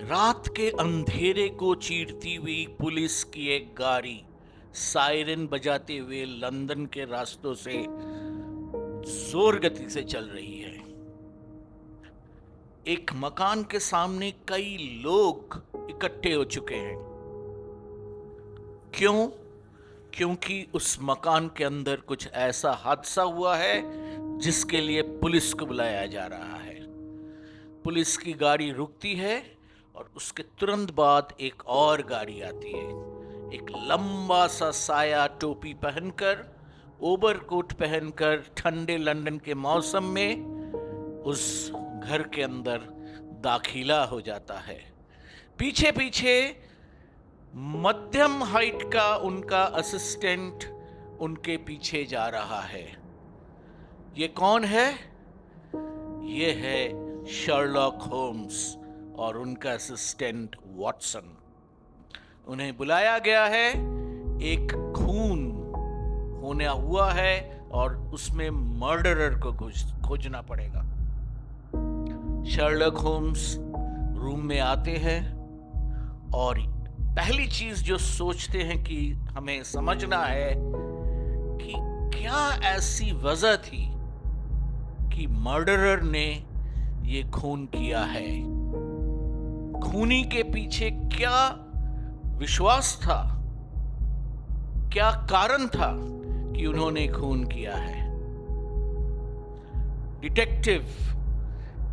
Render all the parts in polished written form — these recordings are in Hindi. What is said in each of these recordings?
रात के अंधेरे को चीरती हुई पुलिस की एक गाड़ी सायरन बजाते हुए लंदन के रास्तों से जोर गति से चल रही है। एक मकान के सामने कई लोग इकट्ठे हो चुके हैं। क्यों? क्योंकि उस मकान के अंदर कुछ ऐसा हादसा हुआ है जिसके लिए पुलिस को बुलाया जा रहा है। पुलिस की गाड़ी रुकती है और उसके तुरंत बाद एक और गाड़ी आती है। एक लंबा सा साया टोपी पहनकर, ओवरकोट पहनकर ठंडे लंदन के मौसम में उस घर के अंदर दाखिला हो जाता है। पीछे पीछे मध्यम हाइट का उनका असिस्टेंट उनके पीछे जा रहा है। ये कौन है? ये है शर्लॉक होम्स और उनका असिस्टेंट वॉटसन। उन्हें बुलाया गया है। एक खून होने हुआ है और उसमें मर्डरर को खोजना पड़ेगा। शर्लॉक होम्स रूम में आते हैं और पहली चीज जो सोचते हैं कि हमें समझना है कि क्या ऐसी वजह थी कि मर्डरर ने ये खून किया है। खूनी के पीछे क्या विश्वास था, क्या कारण था कि उन्होंने खून किया है। डिटेक्टिव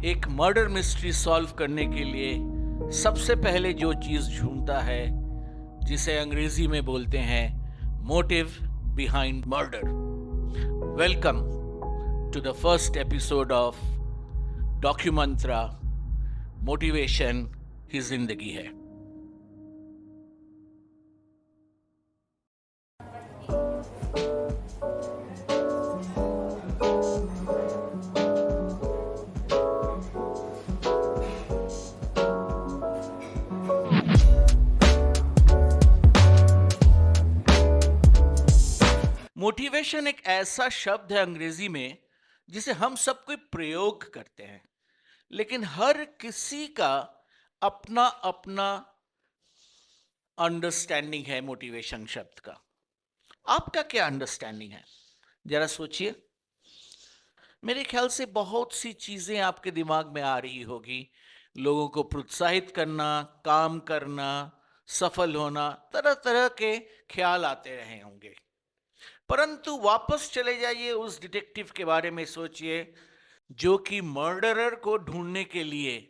एक मर्डर मिस्ट्री सॉल्व करने के लिए सबसे पहले जो चीज ढूंढता है, जिसे अंग्रेजी में बोलते हैं motive behind murder. Welcome to the first episode of documentary motivation ही जिंदगी है। मोटिवेशन एक ऐसा शब्द है अंग्रेजी में जिसे हम सब कोई प्रयोग करते हैं, लेकिन हर किसी का अपना अपना अंडरस्टैंडिंग है मोटिवेशन शब्द का। आपका क्या अंडरस्टैंडिंग है? जरा सोचिए। मेरे ख्याल से बहुत सी चीजें आपके दिमाग में आ रही होगी। लोगों को प्रोत्साहित करना, काम करना, सफल होना, तरह तरह के ख्याल आते रहे होंगे। परंतु वापस चले जाइए, उस डिटेक्टिव के बारे में सोचिए जो कि मर्डरर को ढूंढने के लिए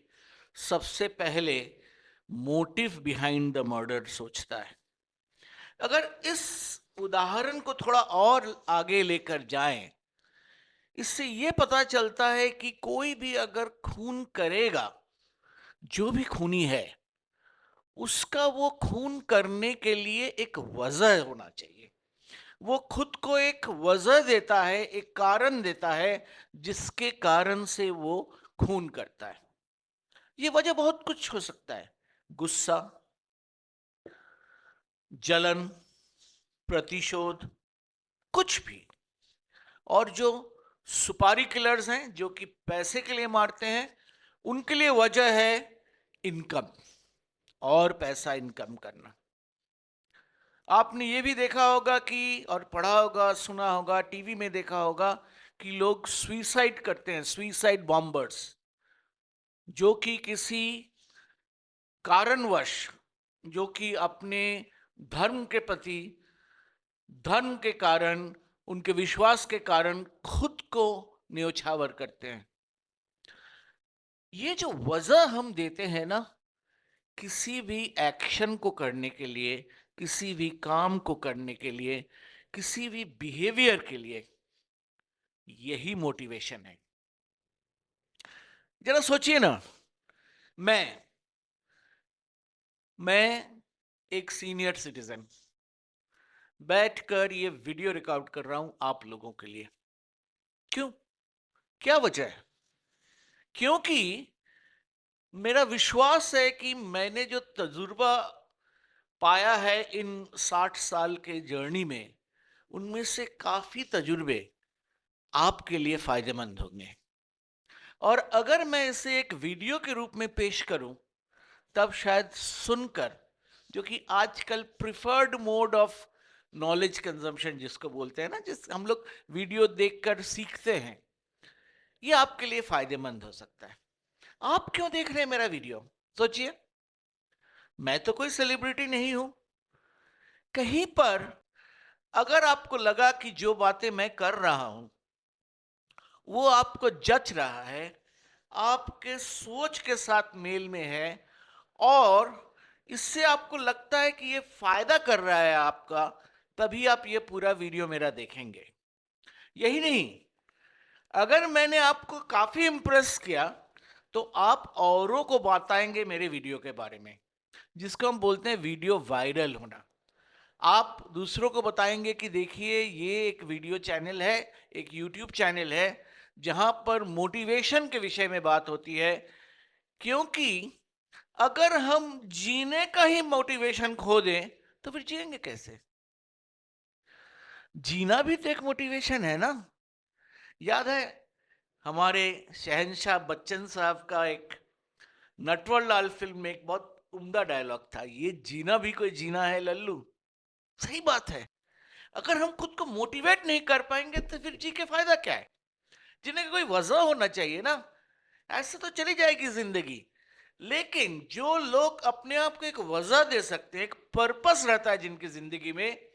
सबसे पहले मोटिव बिहाइंड द मर्डर सोचता है। अगर इस उदाहरण को थोड़ा और आगे लेकर जाएं, इससे यह पता चलता है कि कोई भी अगर खून करेगा, जो भी खूनी है, उसका वो खून करने के लिए एक वजह होना चाहिए। वो खुद को एक वजह देता है, एक कारण देता है जिसके कारण से वो खून करता है। ये वजह बहुत कुछ हो सकता है। गुस्सा, जलन, प्रतिशोध, कुछ भी। और जो सुपारी किलर्स हैं, जो कि पैसे के लिए मारते हैं, उनके लिए वजह है इनकम, और पैसा इनकम करना। आपने ये भी देखा होगा कि, और पढ़ा होगा, सुना होगा, टीवी में देखा होगा कि लोग सुइसाइड करते हैं, सुइसाइड बॉम्बर्स, जो कि किसी कारणवश, जो कि अपने धर्म के प्रति, धर्म के कारण, उनके विश्वास के कारण खुद को न्योछावर करते हैं। ये जो वजह हम देते हैं ना, किसी भी एक्शन को करने के लिए, किसी भी काम को करने के लिए, किसी भी बिहेवियर के लिए, यही मोटिवेशन है। जरा सोचिए ना, मैं मैं एक सीनियर सिटीजन बैठकर ये वीडियो रिकॉर्ड कर रहा हूं आप लोगों के लिए। क्यों? क्या वजह है? क्योंकि मेरा विश्वास है कि मैंने जो तजुर्बा पाया है इन 60 साल के जर्नी में, उनमें से काफी तजुर्बे आपके लिए फायदेमंद होंगे। और अगर मैं इसे एक वीडियो के रूप में पेश करूं, तब शायद सुनकर, जो कि आजकल preferred mode of knowledge consumption जिसको बोलते हैं ना, जिस हम लोग वीडियो देखकर सीखते हैं, ये आपके लिए फायदेमंद हो सकता है। आप क्यों देख रहे हैं मेरा वीडियो? सोचिए, मैं तो कोई सेलिब्रिटी नहीं हूं। कहीं पर अगर आपको लगा कि जो बातें मैं कर रहा हूं वो आपको जच रहा है, आपके सोच के साथ मेल में है, और इससे आपको लगता है कि ये फायदा कर रहा है आपका, तभी आप ये पूरा वीडियो मेरा देखेंगे। यही नहीं, अगर मैंने आपको काफी इंप्रेस किया तो आप औरों को बताएंगे मेरे वीडियो के बारे में, जिसको हम बोलते हैं वीडियो वायरल होना। आप दूसरों को बताएंगे कि देखिए ये एक वीडियो चैनल है, एक यूट्यूब चैनल है जहां पर मोटिवेशन के विषय में बात होती है। क्योंकि अगर हम जीने का ही मोटिवेशन खो दें तो फिर जिएंगे कैसे? जीना भी तो एक मोटिवेशन है ना। याद है हमारे शहंशाह बच्चन साहब का एक नटवर लाल फिल्म में एक बहुत उम्दा डायलॉग था, ये जीना भी कोई जीना है लल्लू। सही बात है। अगर हम खुद को मोटिवेट नहीं कर पाएंगे तो फिर जी के फायदा क्या है? जीने का कोई वजह होना चाहिए ना। ऐसे तो चली जाएगी जिंदगी। लेकिन जो लोग अपने आप को एक वजह दे सकते हैं, एक पर्पस रहता है जिनकी जिंदगी में,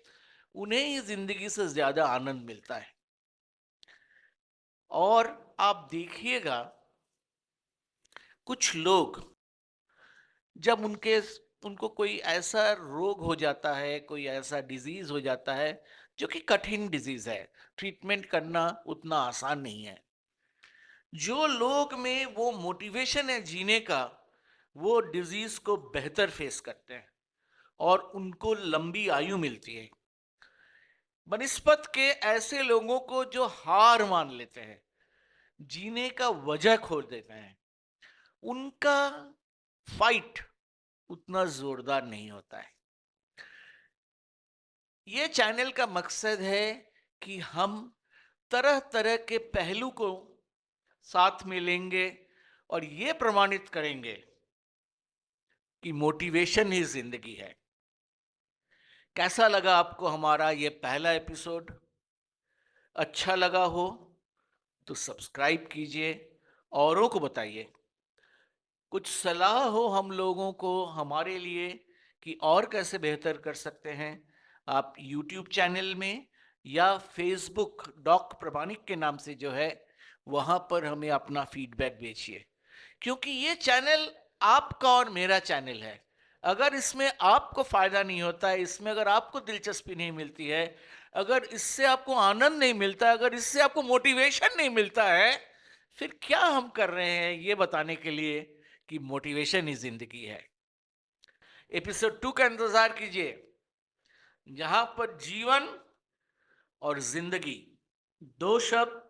उन्हें ही जिंदगी से ज्यादा आनंद मिलता है। और आप देखिएगा, कुछ लोग जब उनको कोई ऐसा रोग हो जाता है, कोई ऐसा डिजीज हो जाता है जो कि कठिन डिजीज है, ट्रीटमेंट करना उतना आसान नहीं है, जो लोग में वो मोटिवेशन है जीने का, वो डिजीज को बेहतर फेस करते हैं और उनको लंबी आयु मिलती है, बनिस्पत के ऐसे लोगों को जो हार मान लेते हैं, जीने का वजह खो देते हैं। उनका फाइट उतना जोरदार नहीं होता है। ये चैनल का मकसद है कि हम तरह तरह के पहलू को साथ में लेंगे और ये प्रमाणित करेंगे कि मोटिवेशन ही जिंदगी है। कैसा लगा आपको हमारा ये पहला एपिसोड? अच्छा लगा हो तो सब्सक्राइब कीजिए, औरों को बताइए। कुछ सलाह हो हम लोगों को हमारे लिए कि और कैसे बेहतर कर सकते हैं, आप यूट्यूब चैनल में या फेसबुक डॉक प्रमाणिक के नाम से जो है, वहां पर हमें अपना फीडबैक भेजिए। क्योंकि ये चैनल आपका और मेरा चैनल है। अगर इसमें आपको फायदा नहीं होता है, इसमें अगर आपको दिलचस्पी नहीं मिलती है, अगर इससे आपको आनंद नहीं मिलता, अगर इससे आपको मोटिवेशन नहीं मिलता है, फिर क्या हम कर रहे हैं ये बताने के लिए कि मोटिवेशन ही जिंदगी है। एपिसोड 2 का इंतजार कीजिए, जहां पर जीवन और जिंदगी दो शब्द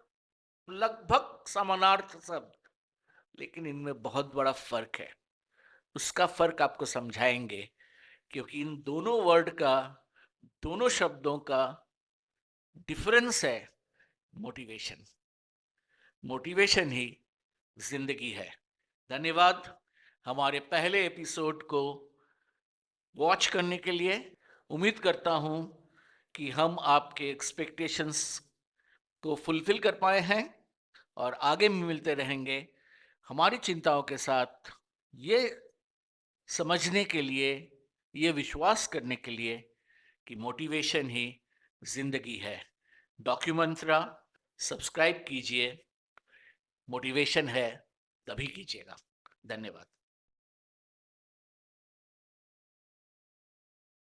लगभग समानार्थ शब्द, लेकिन इनमें बहुत बड़ा फर्क है। उसका फर्क आपको समझाएंगे, क्योंकि इन दोनों वर्ड का, दोनों शब्दों का डिफरेंस है मोटिवेशन। मोटिवेशन ही जिंदगी है। धन्यवाद हमारे पहले एपिसोड को वॉच करने के लिए। उम्मीद करता हूं कि हम आपके एक्सपेक्टेशंस को फुलफिल कर पाए हैं और आगे भी मिलते रहेंगे हमारी चिंताओं के साथ, ये समझने के लिए, ये विश्वास करने के लिए कि मोटिवेशन ही जिंदगी है। डॉक्यूमेंट्रा सब्सक्राइब कीजिए, मोटिवेशन है तभी कीजिएगा। धन्यवाद।